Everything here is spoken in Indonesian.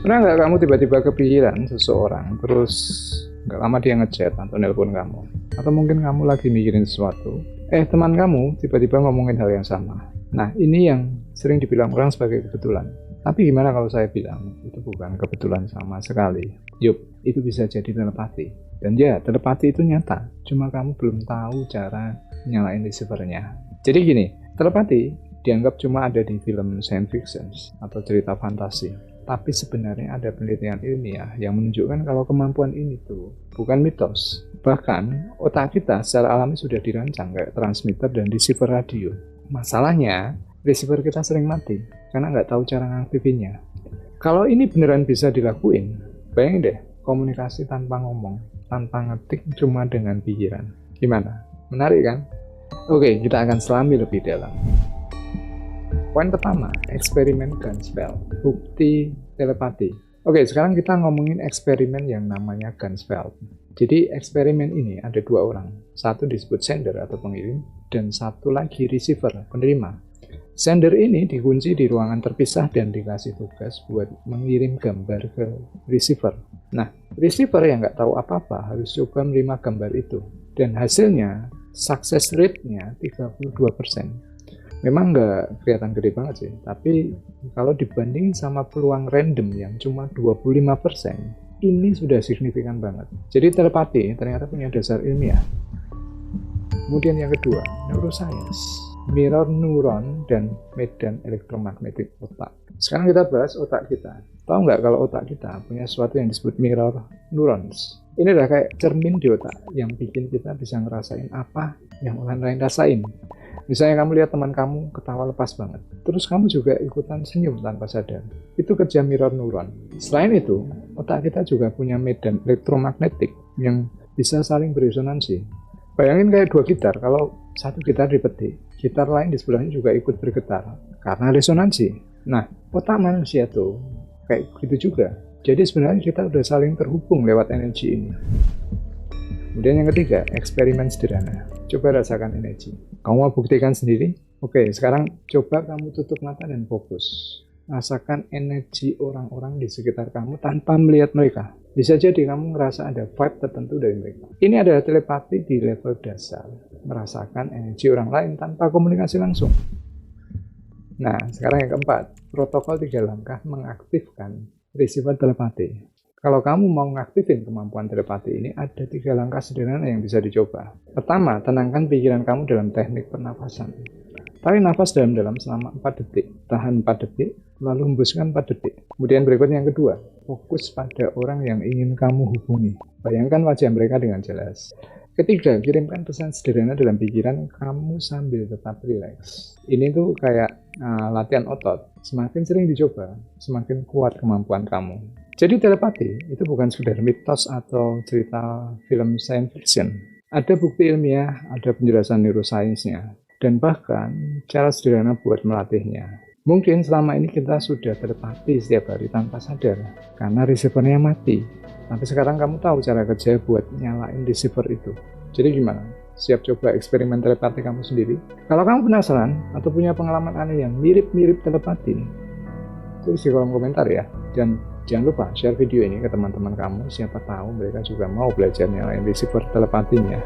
Pernah nggak kamu tiba-tiba kepikiran seseorang, terus nggak lama dia ngechat atau nelpon kamu? Atau mungkin kamu lagi mikirin sesuatu, teman kamu tiba-tiba ngomongin hal yang sama. Nah, ini yang sering dibilang orang sebagai kebetulan. Tapi gimana kalau saya bilang, itu bukan kebetulan sama sekali. Yup, itu bisa jadi telepati. Dan ya, telepati itu nyata, cuma kamu belum tahu cara nyalain receivernya. Jadi gini, telepati dianggap cuma ada di film science fiction atau cerita fantasi. Tapi sebenarnya ada penelitian ilmiah yang menunjukkan kalau kemampuan ini tuh bukan mitos. Bahkan otak kita secara alami sudah dirancang kayak transmitter dan receiver radio. Masalahnya, receiver kita sering mati karena nggak tahu cara ngaktifinnya. Kalau ini beneran bisa dilakuin, bayangin deh, komunikasi tanpa ngomong, tanpa ngetik, cuma dengan pikiran. Gimana? Menarik kan? Oke, kita akan selami lebih dalam. Poin pertama, eksperimen Ganzfeld, bukti telepati. Oke, sekarang kita ngomongin eksperimen yang namanya Ganzfeld. Jadi eksperimen ini ada dua orang, satu disebut sender atau pengirim, dan satu lagi receiver, penerima. Sender ini dikunci di ruangan terpisah dan dikasih tugas buat mengirim gambar ke receiver. Nah, receiver yang nggak tahu apa-apa harus coba menerima gambar itu, dan hasilnya success rate-nya 32%. Memang nggak kelihatan gede banget sih, tapi kalau dibandingin sama peluang random yang cuma 25%, ini sudah signifikan banget. Jadi telepati ternyata punya dasar ilmiah. Kemudian yang kedua, neuroscience, mirror neuron dan medan elektromagnetik otak. Sekarang kita bahas otak kita. Tahu nggak kalau otak kita punya sesuatu yang disebut mirror neurons? Ini adalah kayak cermin di otak yang bikin kita bisa ngerasain apa yang orang lain rasain. Misalnya kamu lihat teman kamu ketawa lepas banget, terus kamu juga ikutan senyum tanpa sadar. Itu kerja mirror neuron. Selain itu, otak kita juga punya medan elektromagnetik yang bisa saling beresonansi. Bayangin kayak dua gitar, kalau satu gitar dipetik, gitar lain di sebelahnya juga ikut bergetar karena resonansi. Nah, otak manusia tuh kayak gitu juga. Jadi sebenarnya kita udah saling terhubung lewat energi ini. Kemudian yang ketiga, eksperimen sederhana. Coba rasakan energi. Kamu mau buktikan sendiri? Oke, sekarang coba kamu tutup mata dan fokus. Rasakan energi orang-orang di sekitar kamu tanpa melihat mereka. Bisa jadi kamu ngerasa ada vibe tertentu dari mereka. Ini adalah telepati di level dasar. Merasakan energi orang lain tanpa komunikasi langsung. Nah, sekarang yang keempat, protokol 3 langkah mengaktifkan receiver telepati. Kalau kamu mau ngaktifin kemampuan telepati ini, ada 3 langkah sederhana yang bisa dicoba. Pertama, tenangkan pikiran kamu dalam teknik pernafasan. Tarik nafas dalam-dalam selama 4 detik. Tahan 4 detik, lalu hembuskan 4 detik. Kemudian berikutnya yang kedua, fokus pada orang yang ingin kamu hubungi. Bayangkan wajah mereka dengan jelas. Ketiga, kirimkan pesan sederhana dalam pikiran kamu sambil tetap rileks. Ini tuh kayak latihan otot. Semakin sering dicoba, semakin kuat kemampuan kamu. Jadi telepati itu bukan sekedar mitos atau cerita film science fiction. Ada bukti ilmiah, ada penjelasan neuroscience-nya, dan bahkan cara sederhana buat melatihnya. Mungkin selama ini kita sudah telepati setiap hari tanpa sadar, karena receivernya mati. Tapi sekarang kamu tahu cara kerja buat nyalain receiver itu. Jadi gimana? Siap coba eksperimen telepati kamu sendiri? Kalau kamu penasaran atau punya pengalaman aneh yang mirip-mirip telepati, tulis di kolom komentar ya. Dan jangan lupa share video ini ke teman-teman kamu, siapa tahu mereka juga mau belajar nyalain receiver telepatinya.